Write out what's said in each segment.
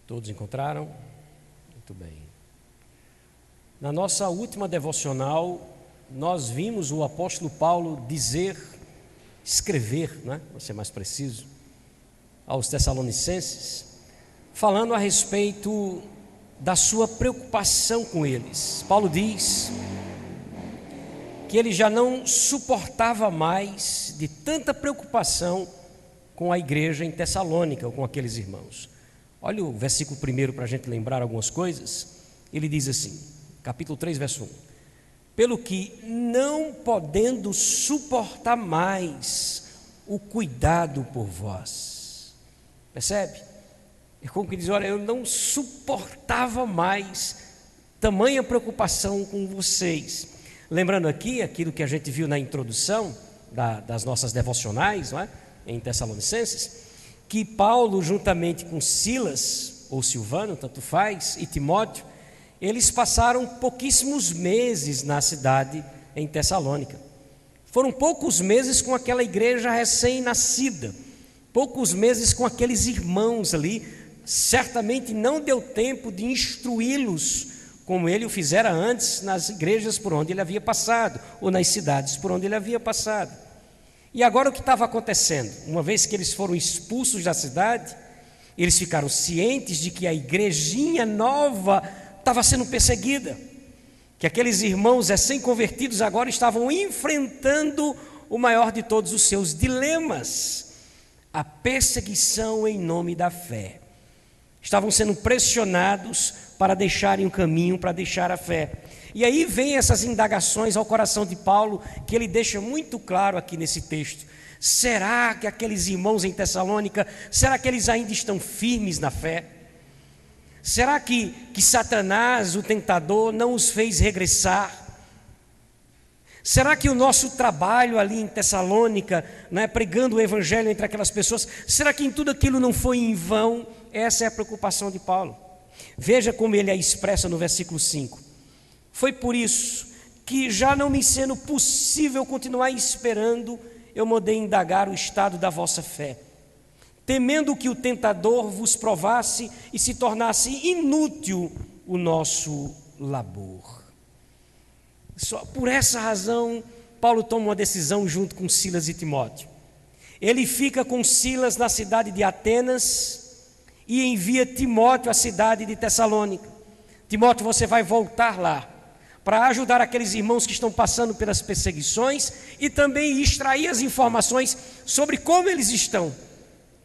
Todos encontraram? Muito bem. Na nossa última devocional, nós vimos o apóstolo Paulo escrever, né, para ser mais preciso, aos Tessalonicenses, falando a respeito da sua preocupação com eles. Paulo diz que ele já não suportava mais de tanta preocupação com a igreja em Tessalônica, ou com aqueles irmãos. Olha o versículo 1 para a gente lembrar algumas coisas. Ele diz assim, capítulo 3, verso 1: pelo que, não podendo suportar mais o cuidado por vós. Percebe? É como que diz, olha, eu não suportava mais tamanha preocupação com vocês. Lembrando aqui, aquilo que a gente viu na introdução das nossas devocionais, não é? Em Tessalonicenses, que Paulo, juntamente com Silas, ou Silvano, tanto faz, e Timóteo, eles passaram pouquíssimos meses na cidade em Tessalônica. Foram poucos meses com aquela igreja recém-nascida, poucos meses com aqueles irmãos ali. Certamente não deu tempo de instruí-los como ele o fizera antes nas igrejas por onde ele havia passado, ou nas cidades por onde ele havia passado. E agora o que estava acontecendo? Uma vez que eles foram expulsos da cidade, eles ficaram cientes de que a igrejinha nova estava sendo perseguida, que aqueles irmãos recém-convertidos agora estavam enfrentando o maior de todos os seus dilemas, a perseguição em nome da fé. Estavam sendo pressionados para deixarem o caminho, para deixar a fé. E aí vem essas indagações ao coração de Paulo, que ele deixa muito claro aqui nesse texto. Será que aqueles irmãos em Tessalônica, será que eles ainda estão firmes na fé? Será que Satanás, o tentador, não os fez regressar? Será que o nosso trabalho ali em Tessalônica, né, pregando o evangelho entre aquelas pessoas, será que em tudo aquilo não foi em vão? Essa é a preocupação de Paulo. Veja como ele a expressa no versículo 5. Foi por isso que, já não me sendo possível continuar esperando, eu mandei indagar o estado da vossa fé, temendo que o tentador vos provasse e se tornasse inútil o nosso labor. Só por essa razão, Paulo toma uma decisão junto com Silas e Timóteo. Ele fica com Silas na cidade de Atenas e envia Timóteo à cidade de Tessalônica. Timóteo, você vai voltar lá para ajudar aqueles irmãos que estão passando pelas perseguições e também extrair as informações sobre como eles estão,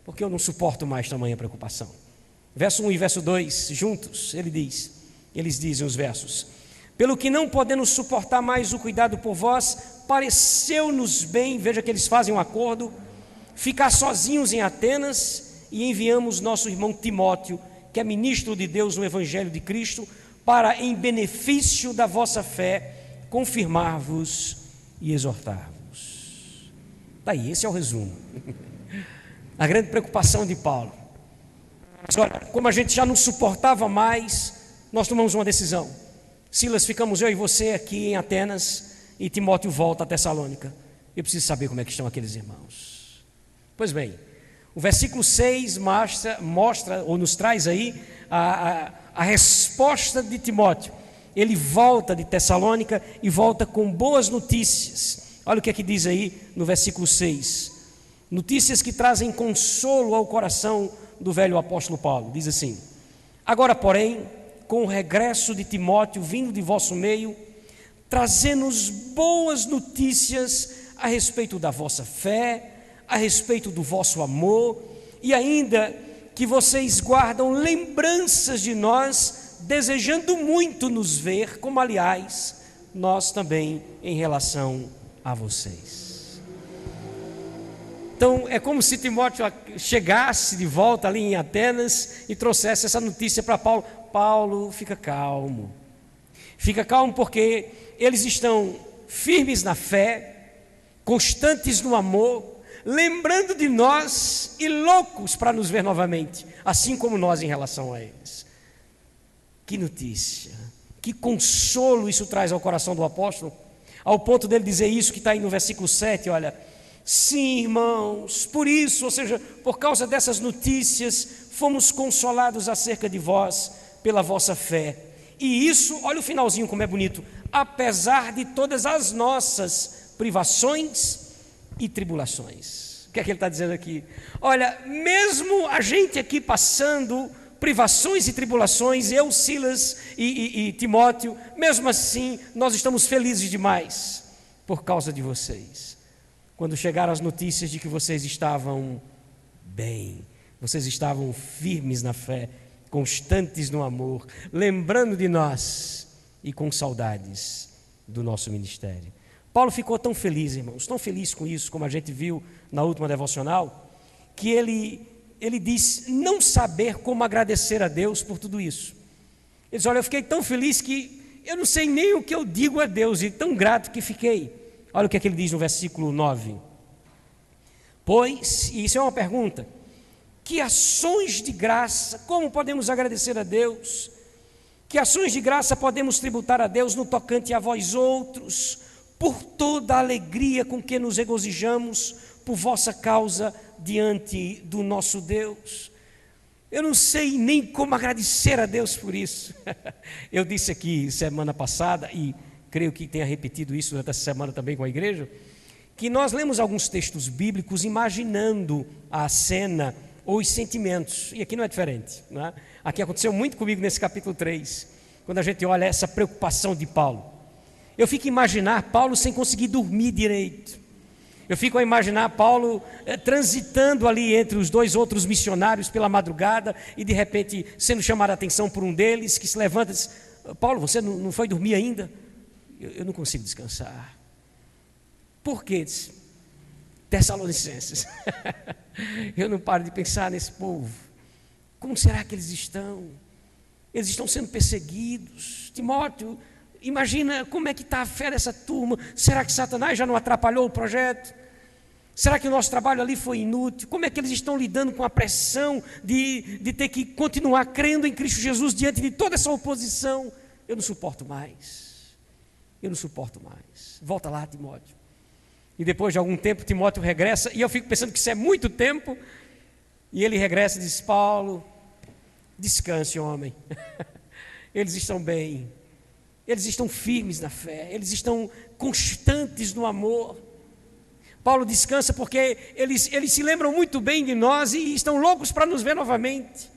porque eu não suporto mais tamanha preocupação. Verso 1 e verso 2, juntos, eles dizem os versos: pelo que, não podendo suportar mais o cuidado por vós, pareceu-nos bem, veja que eles fazem um acordo, ficar sozinhos em Atenas, e enviamos nosso irmão Timóteo, que é ministro de Deus no Evangelho de Cristo, para, em benefício da vossa fé, confirmar-vos e exortar-vos. Daí, esse é o resumo. A grande preocupação de Paulo. Agora, como a gente já não suportava mais, nós tomamos uma decisão. Silas, ficamos eu e você aqui em Atenas, e Timóteo volta a Tessalônica. Eu preciso saber como é que estão aqueles irmãos. Pois bem, o versículo 6 mostra ou nos traz aí a resposta de Timóteo. Ele volta de Tessalônica e volta com boas notícias. Olha o que é que diz aí no versículo 6. Notícias que trazem consolo ao coração do velho apóstolo Paulo. Diz assim: agora, porém, com o regresso de Timóteo vindo de vosso meio, trazendo-nos boas notícias a respeito da vossa fé, a respeito do vosso amor, e ainda que vocês guardam lembranças de nós, desejando muito nos ver, como aliás nós também em relação a vocês. Então é como se Timóteo chegasse de volta ali em Atenas e trouxesse essa notícia para Paulo. Paulo, fica calmo porque eles estão firmes na fé, constantes no amor, lembrando de nós e loucos para nos ver novamente, assim como nós em relação a eles. Que notícia, que consolo isso traz ao coração do apóstolo, ao ponto dele dizer isso que está aí no versículo 7, olha: Sim, irmãos, por isso, ou seja, por causa dessas notícias, fomos consolados acerca de vós pela vossa fé. E isso, olha o finalzinho como é bonito, apesar de todas as nossas privações e tribulações. O que é que ele está dizendo aqui? Olha, mesmo a gente aqui passando privações e tribulações, eu, Silas e Timóteo, mesmo assim, nós estamos felizes demais por causa de vocês. Quando chegaram as notícias de que vocês estavam bem, vocês estavam firmes na fé, constantes no amor, lembrando de nós e com saudades do nosso ministério. Paulo ficou tão feliz, irmãos, tão feliz com isso, como a gente viu na última devocional, que ele disse não saber como agradecer a Deus por tudo isso. Ele diz, olha, eu fiquei tão feliz que eu não sei nem o que eu digo a Deus, e tão grato que fiquei. Olha o que é que ele diz no versículo 9. Pois, e isso é uma pergunta, que ações de graça, como podemos agradecer a Deus? Que ações de graça podemos tributar a Deus no tocante a vós outros, por toda a alegria com que nos regozijamos por vossa causa diante do nosso Deus? Eu não sei nem como agradecer a Deus por isso. Eu disse aqui semana passada, e creio que tenha repetido isso durante essa semana também com a igreja, que nós lemos alguns textos bíblicos imaginando a cena ou os sentimentos, e aqui não é diferente, não é? Aqui aconteceu muito comigo nesse capítulo 3, quando a gente olha essa preocupação de Paulo. Eu fico a imaginar Paulo sem conseguir dormir direito. Eu fico a imaginar Paulo transitando ali entre os dois outros missionários pela madrugada e de repente sendo chamado a atenção por um deles que se levanta e diz, Paulo, você não foi dormir ainda? Eu não consigo descansar. Por quê? Tessalonicenses. Eu não paro de pensar nesse povo. Como será que eles estão? Eles estão sendo perseguidos. Timóteo, imagina como é que está a fé dessa turma. Será que Satanás já não atrapalhou o projeto? Será que o nosso trabalho ali foi inútil? Como é que eles estão lidando com a pressão de ter que continuar crendo em Cristo Jesus diante de toda essa oposição? Eu não suporto mais. Eu não suporto mais. Volta lá, Timóteo. E depois de algum tempo, Timóteo regressa, e eu fico pensando que isso é muito tempo, e ele regressa e diz, Paulo, descanse, homem. Eles estão bem, eles estão firmes na fé, eles estão constantes no amor. Paulo descansa porque eles se lembram muito bem de nós e estão loucos para nos ver novamente.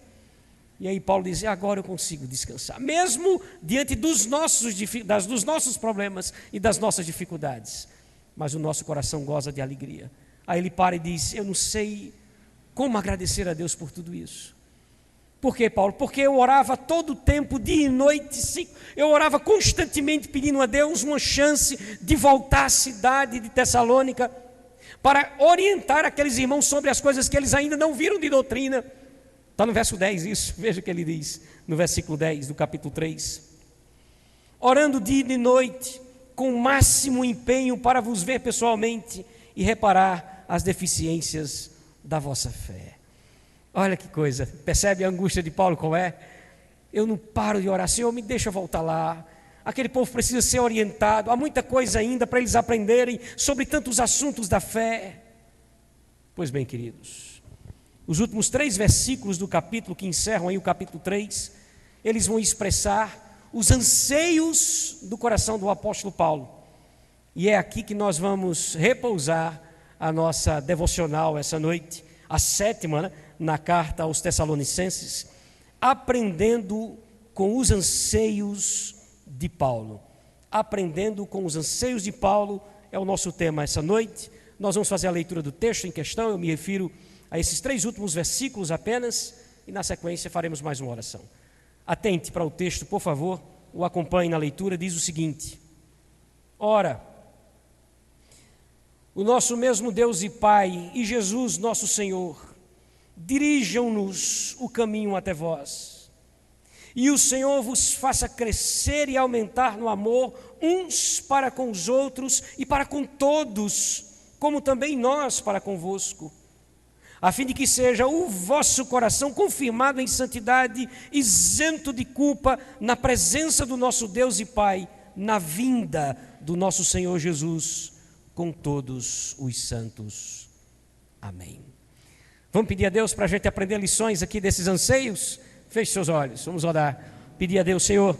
E aí Paulo diz, agora eu consigo descansar, mesmo diante dos nossos problemas e das nossas dificuldades, mas o nosso coração goza de alegria. Aí ele para e diz, eu não sei como agradecer a Deus por tudo isso. Por quê, Paulo? Porque eu orava todo o tempo, dia e noite, eu orava constantemente pedindo a Deus uma chance de voltar à cidade de Tessalônica para orientar aqueles irmãos sobre as coisas que eles ainda não viram de doutrina. Está no verso 10 isso, veja o que ele diz, no versículo 10 do capítulo 3. Orando dia e noite, com o máximo empenho para vos ver pessoalmente e reparar as deficiências da vossa fé. Olha que coisa, percebe a angústia de Paulo qual é? Eu não paro de orar, Senhor, me deixa voltar lá. Aquele povo precisa ser orientado, há muita coisa ainda para eles aprenderem sobre tantos assuntos da fé. Pois bem, queridos, os últimos 3 versículos do capítulo, que encerram aí o capítulo 3, eles vão expressar os anseios do coração do apóstolo Paulo. E é aqui que nós vamos repousar a nossa devocional essa noite, a 7ª, né, na carta aos Tessalonicenses, aprendendo com os anseios de Paulo. Aprendendo com os anseios de Paulo é o nosso tema essa noite. Nós vamos fazer a leitura do texto em questão, eu me refiro a esses 3 últimos versículos apenas, e na sequência faremos mais uma oração. Atente para o texto, por favor, o acompanhe na leitura, diz o seguinte: Ora, o nosso mesmo Deus e Pai e Jesus nosso Senhor dirijam-nos o caminho até vós, e o Senhor vos faça crescer e aumentar no amor uns para com os outros e para com todos, como também nós para convosco, a fim de que seja o vosso coração confirmado em santidade, isento de culpa, na presença do nosso Deus e Pai, na vinda do nosso Senhor Jesus, com todos os santos. Amém. Vamos pedir a Deus para a gente aprender lições aqui desses anseios? Feche seus olhos, vamos orar. Pedir a Deus: Senhor,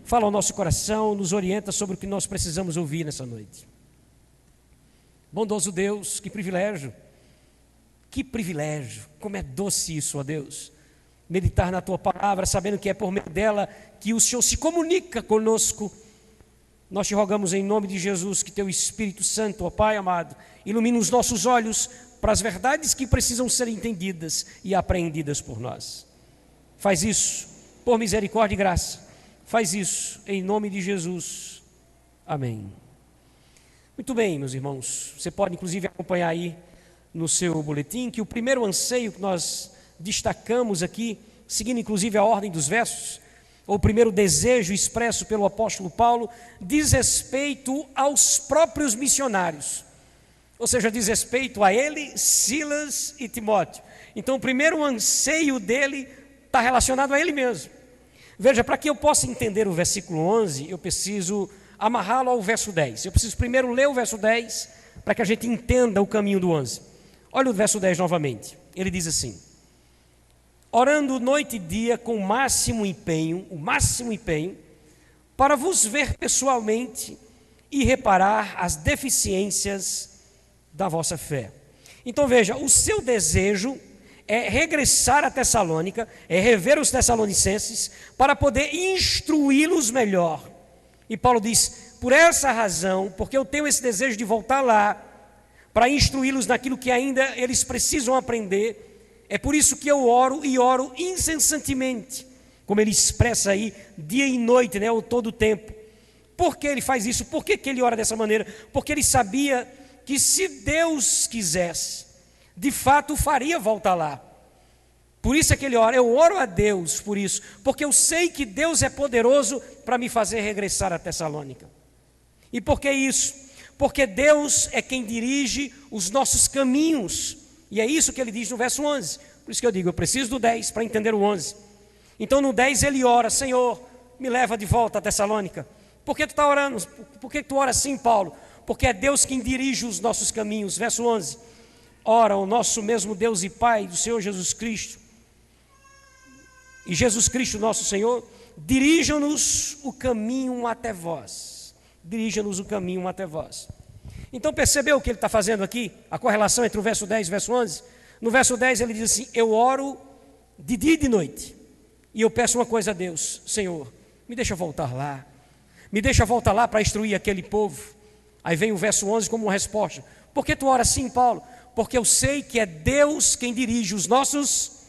fala ao nosso coração, nos orienta sobre o que nós precisamos ouvir nessa noite. Bondoso Deus, que privilégio, como é doce isso, ó Deus, meditar na Tua palavra, sabendo que é por meio dela que o Senhor se comunica conosco. Nós te rogamos em nome de Jesus que Teu Espírito Santo, ó Pai amado, ilumine os nossos olhos para as verdades que precisam ser entendidas e apreendidas por nós. Faz isso por misericórdia e graça, faz isso em nome de Jesus. Amém. Muito bem, meus irmãos, você pode inclusive acompanhar aí no seu boletim que o primeiro anseio que nós destacamos aqui, seguindo inclusive a ordem dos versos, ou o primeiro desejo expresso pelo apóstolo Paulo, diz respeito aos próprios missionários, ou seja, diz respeito a ele, Silas e Timóteo. Então o primeiro anseio dele está relacionado a ele mesmo. Veja, para que eu possa entender o versículo 11, eu preciso amarrá-lo ao verso 10. Eu preciso primeiro ler o verso 10, para que a gente entenda o caminho do 11. Olha o verso 10 novamente, ele diz assim: orando noite e dia com o máximo empenho, para vos ver pessoalmente e reparar as deficiências da vossa fé. Então veja, o seu desejo é regressar a Tessalônica, é rever os tessalonicenses, para poder instruí-los melhor. E Paulo diz: por essa razão, porque eu tenho esse desejo de voltar lá, para instruí-los naquilo que ainda eles precisam aprender, é por isso que eu oro e oro incessantemente, como ele expressa aí, dia e noite, né, ou todo o tempo. Por que ele faz isso? Por que ele ora dessa maneira? Porque ele sabia que se Deus quisesse, de fato faria voltar lá. Por isso é que ele ora. Eu oro a Deus por isso, porque eu sei que Deus é poderoso para me fazer regressar a Tessalônica. E por que isso? Porque Deus é quem dirige os nossos caminhos, e é isso que ele diz no verso 11. Por isso que eu digo, eu preciso do 10 para entender o 11. Então no 10 ele ora: Senhor, me leva de volta a Tessalônica. Por que tu está orando? Por que tu ora assim, Paulo? Porque é Deus quem dirige os nossos caminhos. Verso 11: ora, o nosso mesmo Deus e Pai do Senhor Jesus Cristo, e Jesus Cristo nosso Senhor, dirija-nos o caminho até vós. Dirija-nos o caminho até vós. Então percebeu o que ele está fazendo aqui? A correlação entre o verso 10 e o verso 11? No verso 10 ele diz assim: eu oro de dia e de noite, e eu peço uma coisa a Deus: Senhor, me deixa voltar lá. Me deixa voltar lá para instruir aquele povo. Aí vem o verso 11 como uma resposta: por que tu ora assim, Paulo? Porque eu sei que é Deus quem dirige os nossos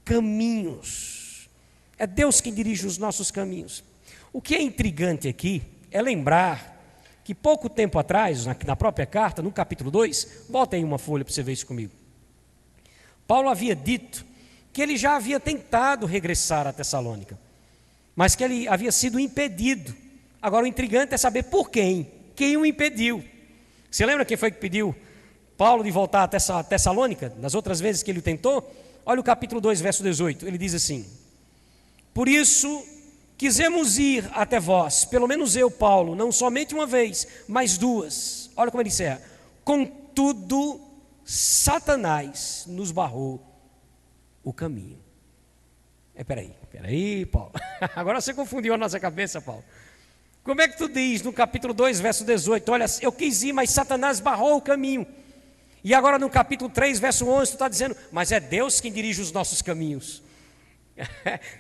caminhos. É Deus quem dirige os nossos caminhos. O que é intrigante aqui é lembrar que pouco tempo atrás, na própria carta, no capítulo 2, bota aí uma folha para você ver isso comigo. Paulo havia dito que ele já havia tentado regressar a Tessalônica, mas que ele havia sido impedido. Agora o intrigante é saber por quem. Quem o impediu? Você lembra quem foi que pediu Paulo de voltar a Tessalônica, das outras vezes que ele tentou? Olha o capítulo 2, verso 18, ele diz assim: por isso quisemos ir até vós, pelo menos eu, Paulo, não somente uma vez, mas duas. Olha como ele encerra: contudo, Satanás nos barrou o caminho. Peraí, Paulo, agora você confundiu a nossa cabeça, Paulo. Como é que tu diz no capítulo 2, verso 18, olha, eu quis ir, mas Satanás barrou o caminho. E agora no capítulo 3, verso 11, tu está dizendo, mas é Deus quem dirige os nossos caminhos.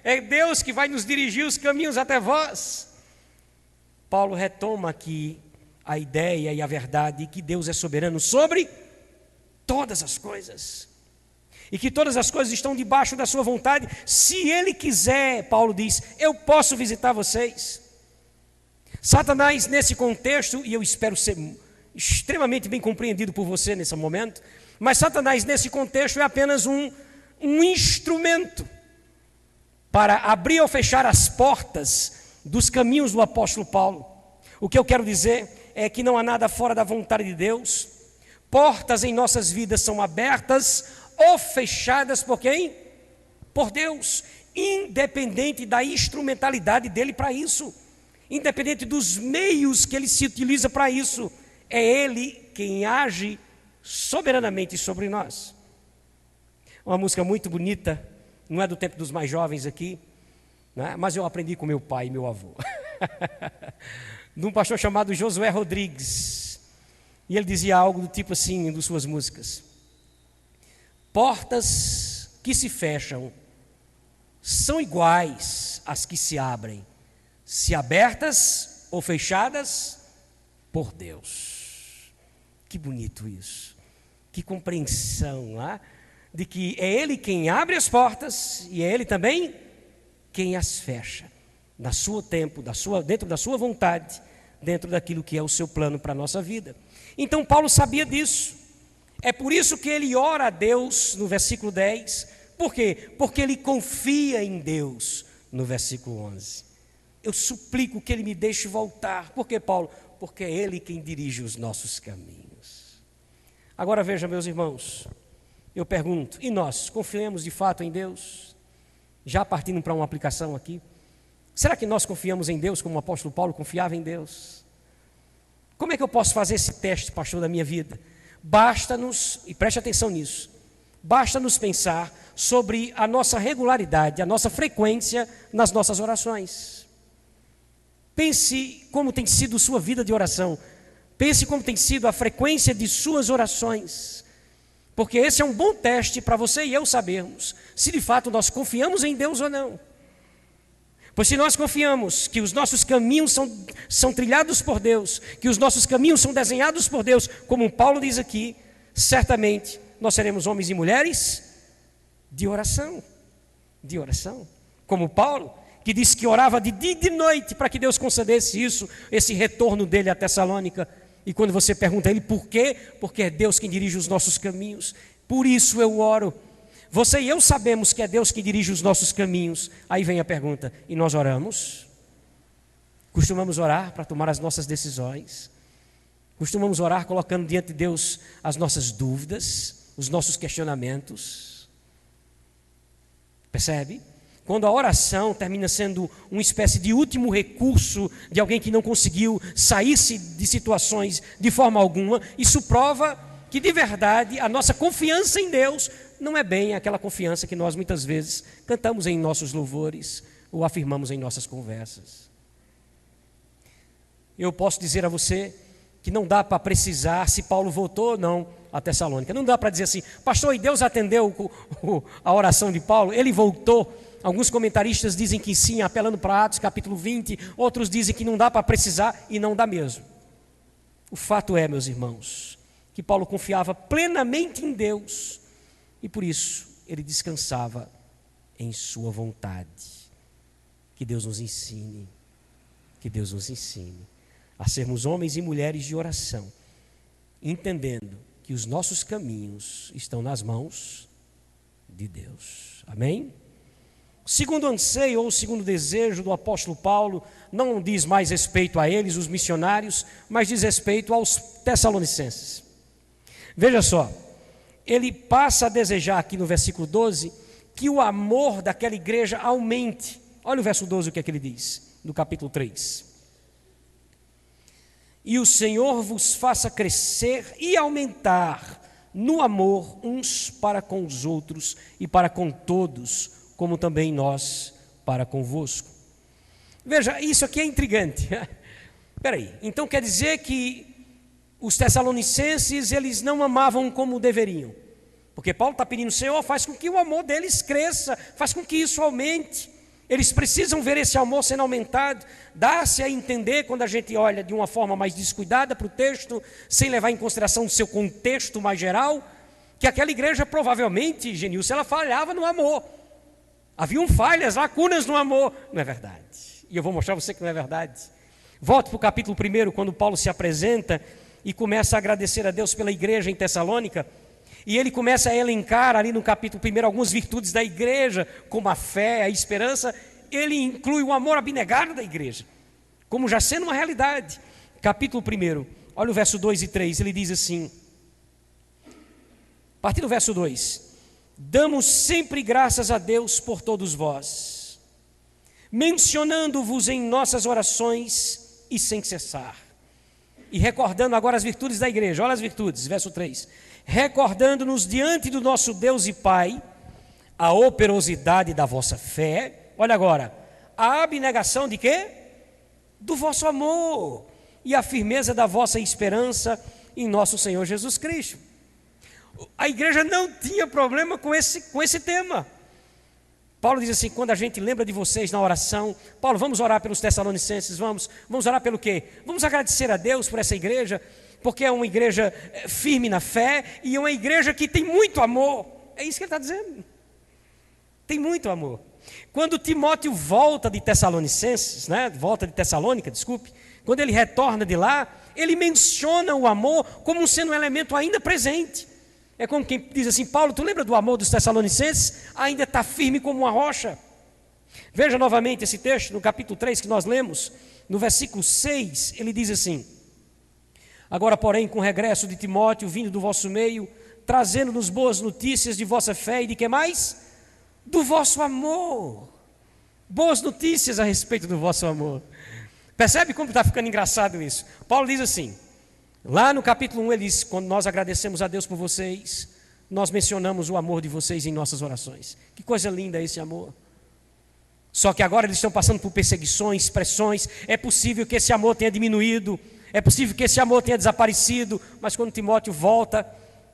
É Deus que vai nos dirigir os caminhos até vós. Paulo retoma aqui a ideia e a verdade que Deus é soberano sobre todas as coisas. E que todas as coisas estão debaixo da sua vontade. Se Ele quiser, Paulo diz, eu posso visitar vocês. Satanás nesse contexto, e eu espero ser extremamente bem compreendido por você nesse momento, mas Satanás nesse contexto é apenas um instrumento para abrir ou fechar as portas dos caminhos do apóstolo Paulo. O que eu quero dizer é que não há nada fora da vontade de Deus. Portas em nossas vidas são abertas ou fechadas por quem? Por Deus, independente da instrumentalidade dele para isso, independente dos meios que ele se utiliza para isso. É Ele quem age soberanamente sobre nós. Uma música muito bonita, não é do tempo dos mais jovens aqui, né? Mas eu aprendi com meu pai e meu avô. De um pastor chamado Josué Rodrigues. E ele dizia algo do tipo assim, em suas músicas: portas que se fecham são iguais às que se abrem, se abertas ou fechadas por Deus. Que bonito isso. Que compreensão, né? De que é Ele quem abre as portas e é Ele também quem as fecha, no seu tempo, dentro da sua vontade, dentro daquilo que é o seu plano para a nossa vida. Então Paulo sabia disso. É por isso que ele ora a Deus no versículo 10. Por quê? Porque ele confia em Deus no versículo 11. Eu suplico que ele me deixe voltar. Por quê, Paulo? Porque é Ele quem dirige os nossos caminhos. Agora veja, meus irmãos, eu pergunto, e nós confiamos de fato em Deus? Já partindo para uma aplicação aqui, será que nós confiamos em Deus como o apóstolo Paulo confiava em Deus? Como é que eu posso fazer esse teste, pastor, da minha vida? Basta-nos, e preste atenção nisso, basta-nos pensar sobre a nossa regularidade, a nossa frequência nas nossas orações. Pense como tem sido sua vida de oração. Pense como tem sido a frequência de suas orações. Porque esse é um bom teste para você e eu sabermos se de fato nós confiamos em Deus ou não. Pois se nós confiamos que os nossos caminhos são trilhados por Deus, que os nossos caminhos são desenhados por Deus, como Paulo diz aqui, certamente nós seremos homens e mulheres de oração. De oração. Como Paulo, que disse que orava de dia e de noite para que Deus concedesse isso, esse retorno dele a Tessalônica. E quando você pergunta a ele por quê? Porque é Deus quem dirige os nossos caminhos. Por isso eu oro. Você e eu sabemos que é Deus que dirige os nossos caminhos. Aí vem a pergunta, e nós oramos? Costumamos orar para tomar as nossas decisões? Costumamos orar colocando diante de Deus as nossas dúvidas, os nossos questionamentos? Percebe? Quando a oração termina sendo uma espécie de último recurso de alguém que não conseguiu sair-se de situações de forma alguma, isso prova que de verdade a nossa confiança em Deus não é bem aquela confiança que nós muitas vezes cantamos em nossos louvores ou afirmamos em nossas conversas. Eu posso dizer a você que não dá para precisar se Paulo voltou ou não a Tessalônica. Não dá para dizer assim, pastor, e Deus atendeu a oração de Paulo? Ele voltou? Alguns comentaristas dizem que sim, apelando para Atos capítulo 20, outros dizem que não dá para precisar e não dá mesmo. O fato é, meus irmãos, que Paulo confiava plenamente em Deus e por isso ele descansava em sua vontade. Que Deus nos ensine, a sermos homens e mulheres de oração, entendendo que os nossos caminhos estão nas mãos de Deus. Amém? O segundo anseio ou o segundo desejo do apóstolo Paulo não diz mais respeito a eles, os missionários, mas diz respeito aos tessalonicenses. Veja só, ele passa a desejar aqui no versículo 12 que o amor daquela igreja aumente. Olha o verso 12, o que é que ele diz, no capítulo 3. E o Senhor vos faça crescer e aumentar no amor uns para com os outros e para com todos, como também nós para convosco. Veja, isso aqui é intrigante. Espera aí, então quer dizer que os tessalonicenses, eles não amavam como deveriam? Porque Paulo está pedindo, Senhor, faz com que o amor deles cresça, faz com que isso aumente. Eles precisam ver esse amor sendo aumentado. Dá-se a entender, quando a gente olha de uma forma mais descuidada para o texto, sem levar em consideração o seu contexto mais geral, que aquela igreja provavelmente, Genilson, ela falhava no amor. Haviam falhas, lacunas no amor. Não é verdade. E eu vou mostrar a você que não é verdade. Volte para o capítulo 1, quando Paulo se apresenta e começa a agradecer a Deus pela igreja em Tessalônica. E ele começa a elencar ali no capítulo 1 algumas virtudes da igreja, como a fé, a esperança. Ele inclui o amor abnegado da igreja, como já sendo uma realidade. Capítulo 1, olha o verso 2 e 3, ele diz assim, a partir do verso 2: damos sempre graças a Deus por todos vós, mencionando-vos em nossas orações e sem cessar, e recordando agora as virtudes da igreja. Olha as virtudes, verso 3. Recordando-nos diante do nosso Deus e Pai a operosidade da vossa fé. Olha agora, a abnegação de quê? Do vosso amor e a firmeza da vossa esperança em nosso Senhor Jesus Cristo. A igreja não tinha problema com esse tema. Paulo diz assim, quando a gente lembra de vocês na oração, Paulo, vamos orar pelos Tessalonicenses, vamos orar pelo quê? Vamos agradecer a Deus por essa igreja, porque é uma igreja firme na fé e é uma igreja que tem muito amor. É isso que ele está dizendo. Tem muito amor. Quando Timóteo volta de Tessalonicenses, volta de Tessalônica, desculpe, quando ele retorna de lá, ele menciona o amor como sendo um elemento ainda presente. É como quem diz assim, Paulo, tu lembra do amor dos Tessalonicenses? Ainda está firme como uma rocha. Veja novamente esse texto, no capítulo 3 que nós lemos, no versículo 6, ele diz assim, agora, porém, com o regresso de Timóteo, vindo do vosso meio, trazendo-nos boas notícias de vossa fé e de que mais? Do vosso amor. Boas notícias a respeito do vosso amor. Percebe como está ficando engraçado isso? Paulo diz assim, lá no capítulo 1 ele diz, quando nós agradecemos a Deus por vocês, nós mencionamos o amor de vocês em nossas orações. Que coisa linda esse amor. Só que agora eles estão passando por perseguições, pressões, é possível que esse amor tenha diminuído, é possível que esse amor tenha desaparecido, mas quando Timóteo volta,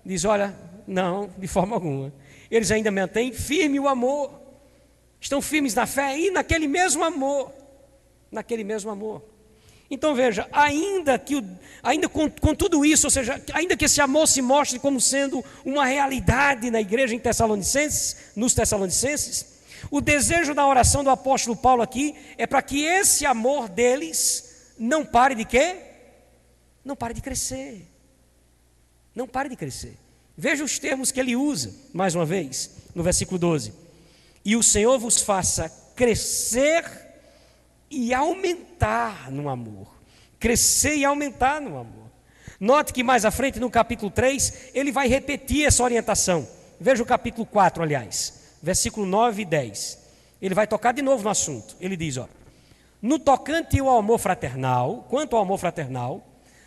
diz, olha, não, de forma alguma. Eles ainda mantêm firme o amor, estão firmes na fé e naquele mesmo amor, Então veja, ainda com tudo isso, ou seja, ainda que esse amor se mostre como sendo uma realidade na igreja nos Tessalonicenses, o desejo da oração do apóstolo Paulo aqui é para que esse amor deles não pare de quê? Não pare de crescer. Não pare de crescer. Veja os termos que ele usa, mais uma vez, no versículo 12. E o Senhor vos faça crescer e aumentar no amor. Crescer e aumentar no amor. Note que mais à frente, no capítulo 3, ele vai repetir essa orientação. Veja o capítulo 4, aliás, versículo 9 e 10. Ele vai tocar de novo no assunto. Ele diz, no tocante ao amor fraternal, quanto ao amor fraternal,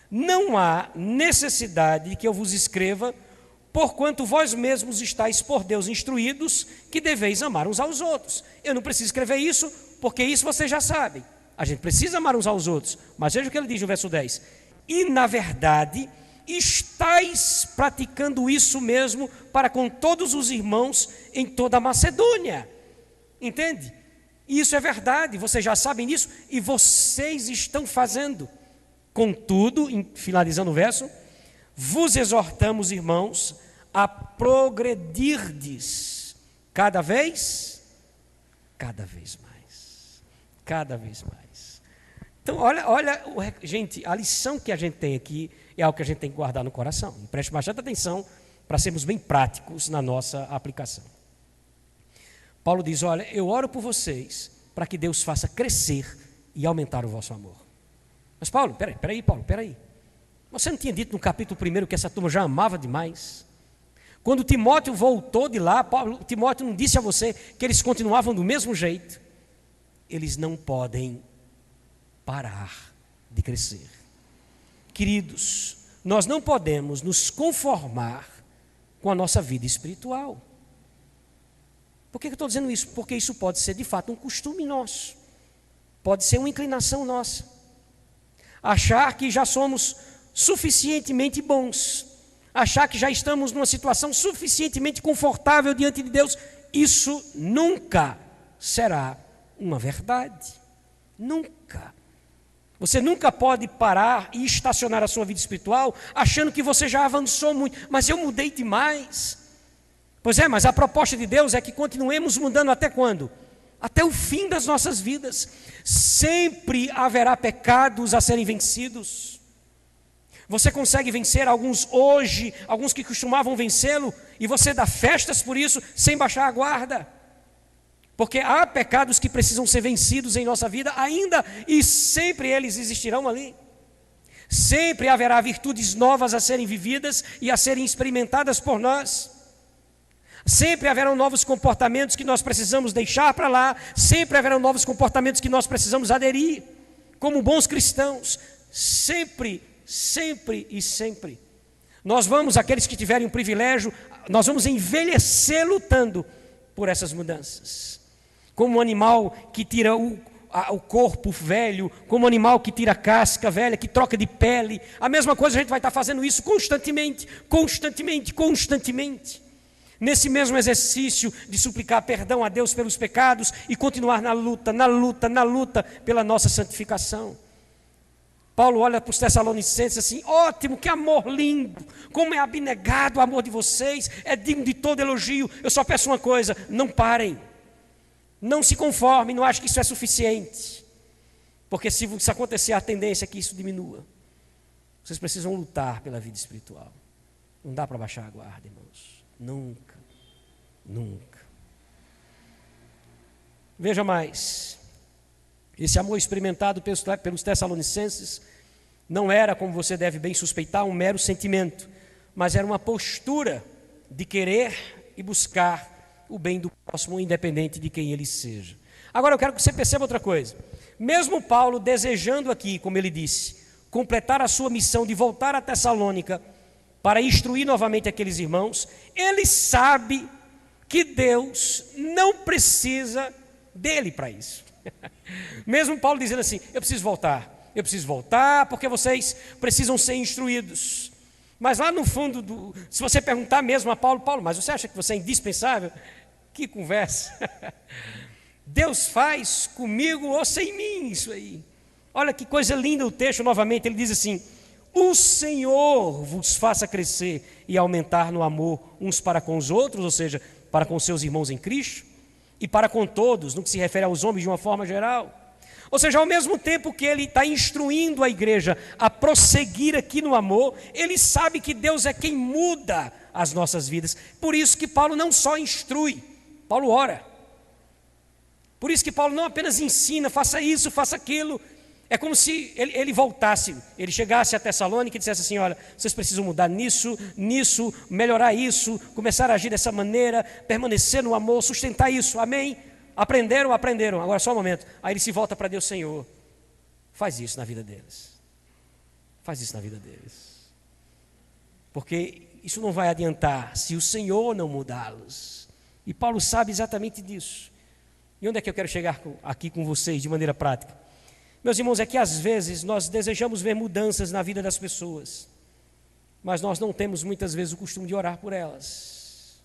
não há necessidade de que eu vos escreva, porquanto vós mesmos estáis por Deus instruídos que deveis amar uns aos outros. Eu não preciso escrever isso, porque isso vocês já sabem. A gente precisa amar uns aos outros. Mas veja o que ele diz no verso 10. E na verdade, estáis praticando isso mesmo para com todos os irmãos em toda a Macedônia. Entende? Isso é verdade, vocês já sabem disso e vocês estão fazendo. Contudo, finalizando o verso, vos exortamos, irmãos, a progredirdes cada vez mais. Cada vez mais. Então, olha, gente, a lição que a gente tem aqui é algo que a gente tem que guardar no coração. Preste bastante atenção para sermos bem práticos na nossa aplicação. Paulo diz, olha, eu oro por vocês para que Deus faça crescer e aumentar o vosso amor. Mas Paulo, peraí, Paulo. Você não tinha dito no capítulo 1 que essa turma já amava demais? Quando Timóteo voltou de lá, Timóteo não disse a você que eles continuavam do mesmo jeito? Eles não podem parar de crescer. Queridos, nós não podemos nos conformar com a nossa vida espiritual. Por que eu estou dizendo isso? Porque isso pode ser de fato um costume nosso. Pode ser uma inclinação nossa. Achar que já somos suficientemente bons, achar que já estamos numa situação suficientemente confortável diante de Deus, isso nunca será uma verdade. Nunca. Você nunca pode parar e estacionar a sua vida espiritual achando que você já avançou muito, mas eu mudei demais. Pois é, mas a proposta de Deus é que continuemos mudando até quando? Até o fim das nossas vidas. Sempre haverá pecados a serem vencidos. Você consegue vencer alguns hoje, alguns que costumavam vencê-lo, e você dá festas por isso, sem baixar a guarda. Porque há pecados que precisam ser vencidos em nossa vida ainda, e sempre eles existirão ali. Sempre haverá virtudes novas a serem vividas e a serem experimentadas por nós. Sempre haverão novos comportamentos que nós precisamos deixar para lá. Sempre haverão novos comportamentos que nós precisamos aderir. Como bons cristãos, sempre sempre e sempre. Nós vamos, aqueles que tiverem o privilégio, nós vamos envelhecer lutando por essas mudanças. Como um animal que tira o corpo velho, como um animal que tira a casca velha, que troca de pele, a mesma coisa a gente vai estar fazendo isso constantemente, constantemente, constantemente. Nesse mesmo exercício de suplicar perdão a Deus pelos pecados e continuar na luta, na luta, na luta pela nossa santificação. Paulo olha para os Tessalonicenses assim: ótimo, que amor lindo, como é abnegado o amor de vocês, é digno de todo elogio. Eu só peço uma coisa: não parem, não se conformem, não achem que isso é suficiente, porque se isso acontecer, a tendência é que isso diminua. Vocês precisam lutar pela vida espiritual. Não dá para baixar a guarda, irmãos. Nunca, nunca. Veja mais, esse amor experimentado pelos Tessalonicenses não era, como você deve bem suspeitar, um mero sentimento, mas era uma postura de querer e buscar o bem do próximo, independente de quem ele seja. Agora eu quero que você perceba outra coisa. Mesmo Paulo desejando aqui, como ele disse, completar a sua missão de voltar a Tessalônica para instruir novamente aqueles irmãos, ele sabe que Deus não precisa dele para isso. Mesmo Paulo dizendo assim: eu preciso voltar porque vocês precisam ser instruídos. Mas lá no fundo, se você perguntar mesmo a Paulo, mas você acha que você é indispensável? Que conversa. Deus faz comigo ou sem mim isso aí. Olha que coisa linda o texto novamente, ele diz assim: o Senhor vos faça crescer e aumentar no amor uns para com os outros, ou seja, para com seus irmãos em Cristo, e para com todos, no que se refere aos homens de uma forma geral. Ou seja, ao mesmo tempo que ele está instruindo a igreja a prosseguir aqui no amor, ele sabe que Deus é quem muda as nossas vidas. Por isso que Paulo não só instrui, Paulo ora. Por isso que Paulo não apenas ensina, faça isso, faça aquilo. É como se ele voltasse, ele chegasse a Tessalônica e dissesse assim: olha, vocês precisam mudar nisso, melhorar isso, começar a agir dessa maneira, permanecer no amor, sustentar isso, amém? Aprenderam, agora só um momento. Aí ele se volta para Deus: Senhor, faz isso na vida deles, porque isso não vai adiantar se o Senhor não mudá-los. E Paulo sabe exatamente disso. E onde é que eu quero chegar aqui com vocês de maneira prática? Meus irmãos, é que às vezes nós desejamos ver mudanças na vida das pessoas, mas nós não temos muitas vezes o costume de orar por elas.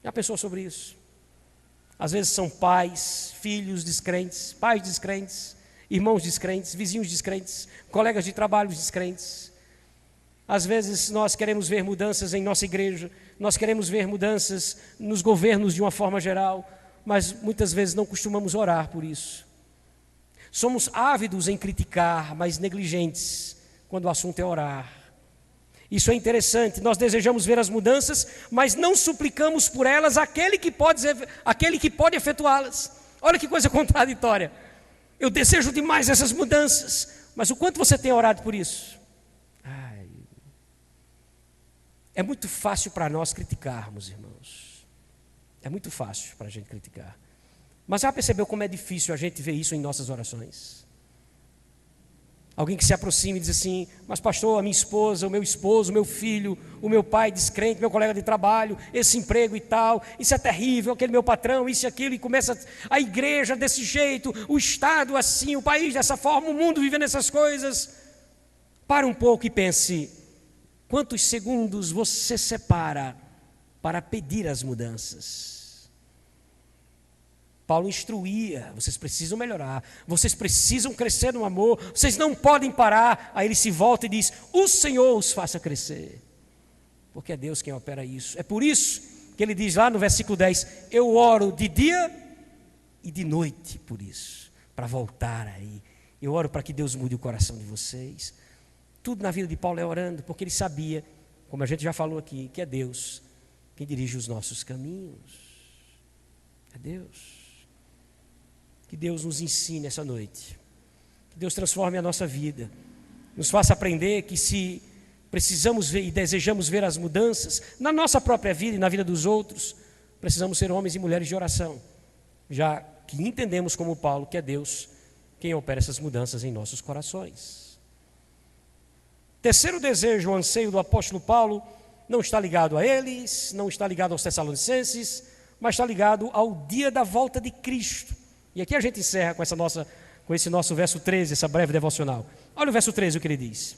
Já pensou sobre isso? Às vezes são pais, filhos descrentes, pais descrentes, irmãos descrentes, vizinhos descrentes, colegas de trabalho descrentes. Às vezes nós queremos ver mudanças em nossa igreja, nós queremos ver mudanças nos governos de uma forma geral, mas muitas vezes não costumamos orar por isso. Somos ávidos em criticar, mas negligentes quando o assunto é orar. Isso é interessante, nós desejamos ver as mudanças, mas não suplicamos por elas aquele que pode efetuá-las. Olha que coisa contraditória. Eu desejo demais essas mudanças, mas o quanto você tem orado por isso? É muito fácil para nós criticarmos, irmãos. É muito fácil para a gente criticar. Mas já percebeu como é difícil a gente ver isso em nossas orações? Alguém que se aproxima e diz assim: mas pastor, a minha esposa, o meu esposo, o meu filho, o meu pai descrente, meu colega de trabalho, esse emprego e tal, isso é terrível, aquele meu patrão, isso e aquilo, e começa a igreja desse jeito, o Estado assim, o país dessa forma, o mundo vivendo essas coisas. Para um pouco e pense: quantos segundos você separa para pedir as mudanças? Paulo instruía: vocês precisam melhorar, vocês precisam crescer no amor, vocês não podem parar. Aí ele se volta e diz: o Senhor os faça crescer, porque é Deus quem opera isso. É por isso que ele diz lá no versículo 10: eu oro de dia e de noite por isso, para voltar aí. Eu oro para que Deus mude o coração de vocês. Tudo na vida de Paulo é orando, porque ele sabia, como a gente já falou aqui, que é Deus quem dirige os nossos caminhos. É Deus. Que Deus nos ensine essa noite, que Deus transforme a nossa vida, nos faça aprender que se precisamos ver e desejamos ver as mudanças na nossa própria vida e na vida dos outros, precisamos ser homens e mulheres de oração, já que entendemos como Paulo que é Deus quem opera essas mudanças em nossos corações. Terceiro desejo, o anseio do apóstolo Paulo, não está ligado a eles, não está ligado aos Tessalonicenses, mas está ligado ao dia da volta de Cristo. E aqui a gente encerra com esse nosso verso 13, essa breve devocional. Olha o verso 13, o que ele diz.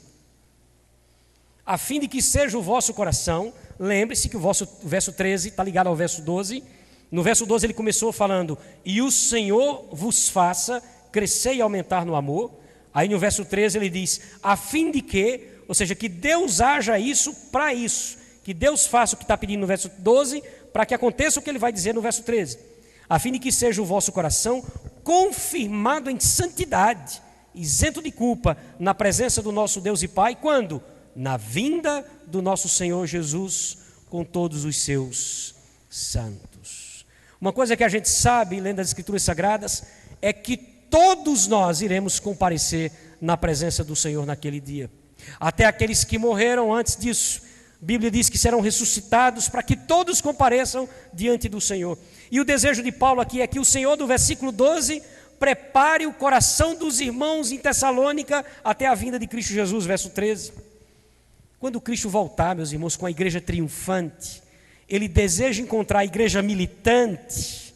A fim de que seja o vosso coração, lembre-se que o verso 13 está ligado ao verso 12. No verso 12 ele começou falando, e o Senhor vos faça crescer e aumentar no amor. Aí no verso 13 ele diz, a fim de que, ou seja, que Deus haja isso para isso, que Deus faça o que está pedindo no verso 12, para que aconteça o que ele vai dizer no verso 13. A fim de que seja o vosso coração confirmado em santidade, isento de culpa, na presença do nosso Deus e Pai, quando? Na vinda do nosso Senhor Jesus com todos os seus santos. Uma coisa que a gente sabe, lendo as Escrituras Sagradas, é que todos nós iremos comparecer na presença do Senhor naquele dia. Até aqueles que morreram antes disso, a Bíblia diz que serão ressuscitados para que todos compareçam diante do Senhor. E o desejo de Paulo aqui é que o Senhor, do versículo 12, prepare o coração dos irmãos em Tessalônica até a vinda de Cristo Jesus, verso 13. Quando Cristo voltar, meus irmãos, com a igreja triunfante, Ele deseja encontrar a igreja militante,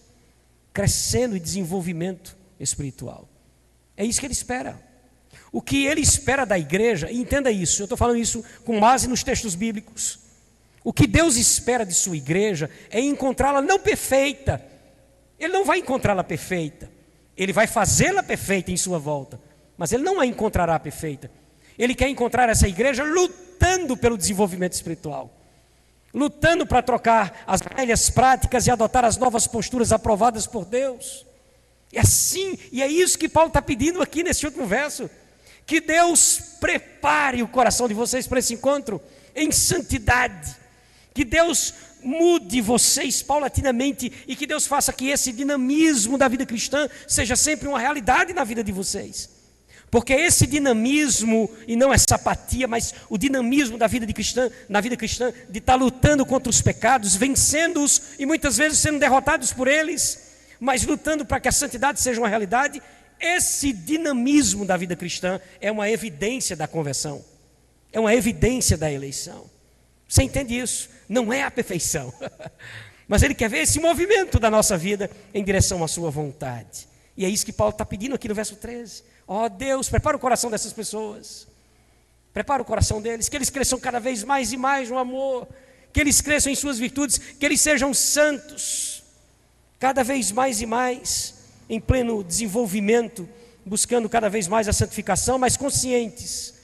crescendo em desenvolvimento espiritual. É isso que Ele espera. O que Ele espera da igreja, e entenda isso, eu estou falando isso com base nos textos bíblicos. O que Deus espera de sua igreja é encontrá-la não perfeita. Ele não vai encontrá-la perfeita. Ele vai fazê-la perfeita em sua volta, mas Ele não a encontrará perfeita. Ele quer encontrar essa igreja lutando pelo desenvolvimento espiritual, lutando para trocar as velhas práticas e adotar as novas posturas aprovadas por Deus. É assim, e é isso que Paulo está pedindo aqui nesse último verso, que Deus prepare o coração de vocês para esse encontro em santidade, que Deus mude vocês paulatinamente e que Deus faça que esse dinamismo da vida cristã seja sempre uma realidade na vida de vocês. Porque esse dinamismo, e não essa apatia, mas o dinamismo da vida cristã, na vida cristã, de estar lutando contra os pecados, vencendo-os e muitas vezes sendo derrotados por eles, mas lutando para que a santidade seja uma realidade, esse dinamismo da vida cristã é uma evidência da conversão, é uma evidência da eleição. Você entende isso? Não é a perfeição, mas Ele quer ver esse movimento da nossa vida em direção à sua vontade. E é isso que Paulo está pedindo aqui no verso 13. Ó Deus, prepara o coração dessas pessoas, prepara o coração deles, que eles cresçam cada vez mais e mais no amor, que eles cresçam em suas virtudes, que eles sejam santos, cada vez mais e mais, em pleno desenvolvimento, buscando cada vez mais a santificação, mas conscientes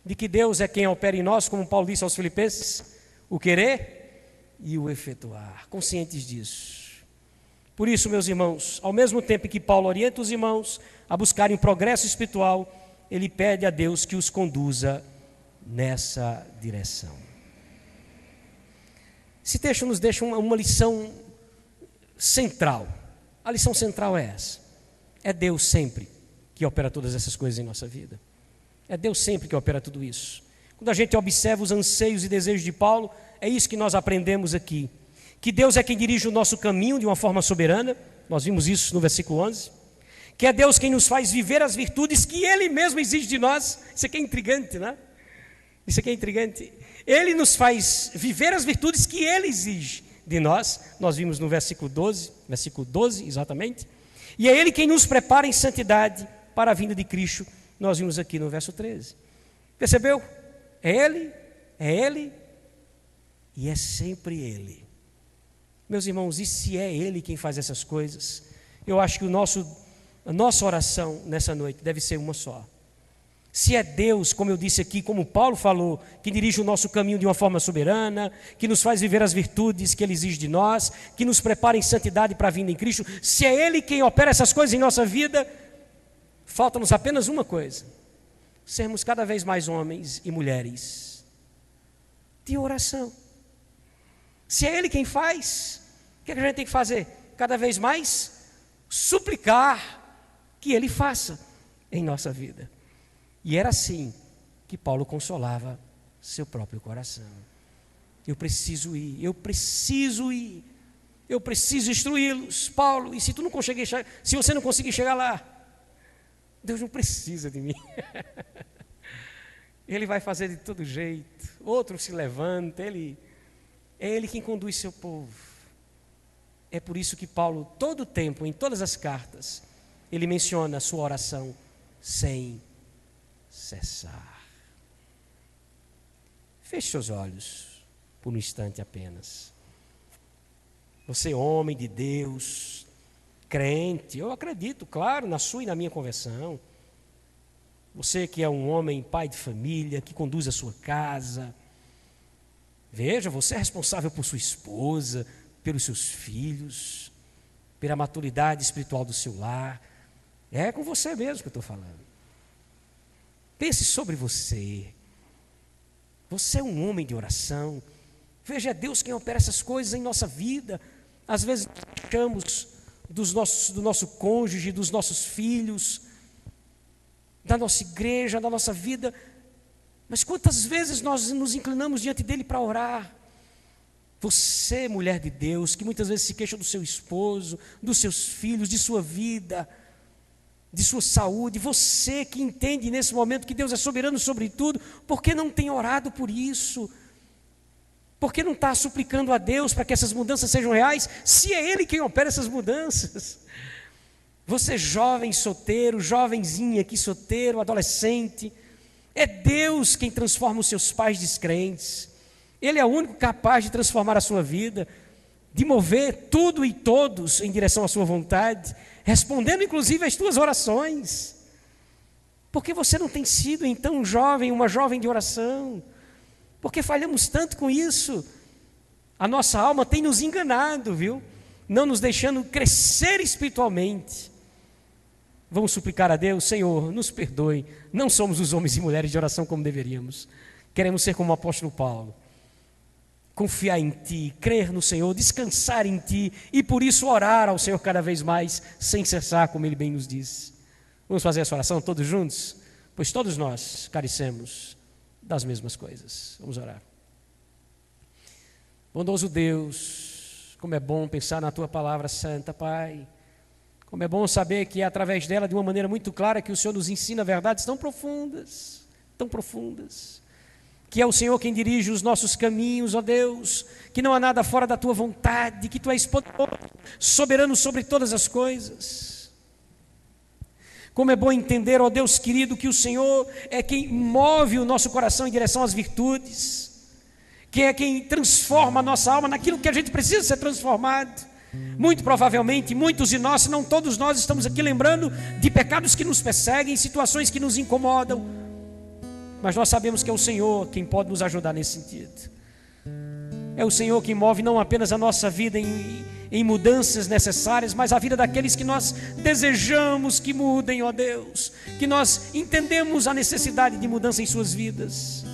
de que Deus é quem opera em nós, como Paulo disse aos Filipenses, o querer e o efetuar, conscientes disso. Por isso, meus irmãos, ao mesmo tempo que Paulo orienta os irmãos a buscarem progresso espiritual, ele pede a Deus que os conduza nessa direção. Esse texto nos deixa uma lição central. A lição central é essa: é Deus sempre que opera todas essas coisas em nossa vida. É Deus sempre que opera tudo isso. Quando a gente observa os anseios e desejos de Paulo, é isso que nós aprendemos aqui. Que Deus é quem dirige o nosso caminho de uma forma soberana, nós vimos isso no versículo 11. Que é Deus quem nos faz viver as virtudes que Ele mesmo exige de nós. Isso aqui é intrigante, né? Isso aqui é intrigante. Ele nos faz viver as virtudes que Ele exige de nós. Nós vimos no versículo 12 exatamente. E é Ele quem nos prepara em santidade para a vinda de Cristo. Nós vimos aqui no verso 13. Percebeu? É Ele e é sempre Ele. Meus irmãos, e se é Ele quem faz essas coisas, eu acho que a nossa oração nessa noite deve ser uma só. Se é Deus, como eu disse aqui, como Paulo falou, que dirige o nosso caminho de uma forma soberana, que nos faz viver as virtudes que Ele exige de nós, que nos prepara em santidade para a vinda em Cristo, se é Ele quem opera essas coisas em nossa vida, falta-nos apenas uma coisa: sermos cada vez mais homens e mulheres de oração. Se é Ele quem faz, o que a gente tem que fazer? Cada vez mais suplicar que Ele faça em nossa vida. E era assim que Paulo consolava seu próprio coração. Eu preciso ir, eu preciso instruí-los, Paulo. E se você não conseguir chegar lá, Deus não precisa de mim. Ele vai fazer de todo jeito. Outro se levanta, é Ele quem conduz seu povo. É por isso que Paulo, todo o tempo, em todas as cartas, ele menciona a sua oração sem cessar. Feche seus olhos por um instante apenas. Você, homem de Deus, crente, eu acredito, claro, na sua e na minha conversão. Você que é um homem, pai de família, que conduz a sua casa. Veja, você é responsável por sua esposa, pelos seus filhos, pela maturidade espiritual do seu lar. É com você mesmo que eu estou falando. Pense sobre você. Você é um homem de oração. Veja, é Deus quem opera essas coisas em nossa vida. Às vezes achamos do nosso cônjuge, dos nossos filhos, da nossa igreja, da nossa vida. Mas quantas vezes nós nos inclinamos diante dele para orar? Você, mulher de Deus, que muitas vezes se queixa do seu esposo, dos seus filhos, de sua vida, de sua saúde. Você que entende nesse momento que Deus é soberano sobre tudo, por que não tem orado por isso? Por que não está suplicando a Deus para que essas mudanças sejam reais, se é Ele quem opera essas mudanças? Você jovem solteiro, jovenzinha aqui solteiro, adolescente, é Deus quem transforma os seus pais descrentes. Ele é o único capaz de transformar a sua vida, de mover tudo e todos em direção à sua vontade, respondendo inclusive às tuas orações. Por que você não tem sido então um jovem, uma jovem de oração? Porque falhamos tanto com isso. A nossa alma tem nos enganado, viu? Não nos deixando crescer espiritualmente. Vamos suplicar a Deus: Senhor, nos perdoe, não somos os homens e mulheres de oração como deveríamos. Queremos ser como o apóstolo Paulo, confiar em Ti, crer no Senhor, descansar em Ti e por isso orar ao Senhor cada vez mais, sem cessar, como Ele bem nos disse. Vamos fazer essa oração todos juntos? Pois todos nós carecemos das mesmas coisas. Vamos orar. Bondoso Deus, como é bom pensar na Tua palavra santa, Pai. Como é bom saber que é através dela, de uma maneira muito clara, que o Senhor nos ensina verdades tão profundas, que é o Senhor quem dirige os nossos caminhos, ó Deus, que não há nada fora da Tua vontade, que Tu és poderoso, soberano sobre todas as coisas. Como é bom entender, ó Deus querido, que o Senhor é quem move o nosso coração em direção às virtudes, que é quem transforma a nossa alma naquilo que a gente precisa ser transformado. Muito provavelmente, muitos de nós, se não todos nós, estamos aqui lembrando de pecados que nos perseguem, situações que nos incomodam, mas nós sabemos que é o Senhor quem pode nos ajudar nesse sentido. É o Senhor quem move não apenas a nossa vida em mudanças necessárias, mas a vida daqueles que nós desejamos que mudem, ó Deus, que nós entendemos a necessidade de mudança em suas vidas.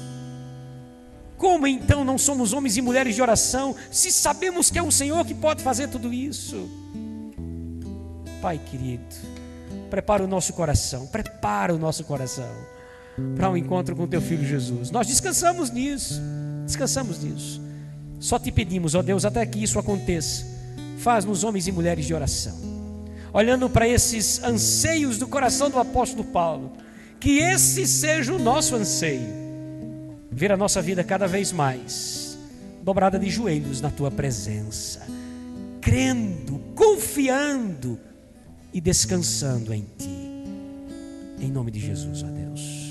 Como então não somos homens e mulheres de oração, se sabemos que é o Senhor que pode fazer tudo isso? Pai querido, prepara o nosso coração para um encontro com Teu Filho Jesus. Nós descansamos nisso. Só Te pedimos, ó Deus, até que isso aconteça, faz-nos homens e mulheres de oração. Olhando para esses anseios do coração do apóstolo Paulo, que esse seja o nosso anseio, ver a nossa vida cada vez mais dobrada de joelhos na Tua presença, crendo, confiando e descansando em Ti. Em nome de Jesus, ó Deus.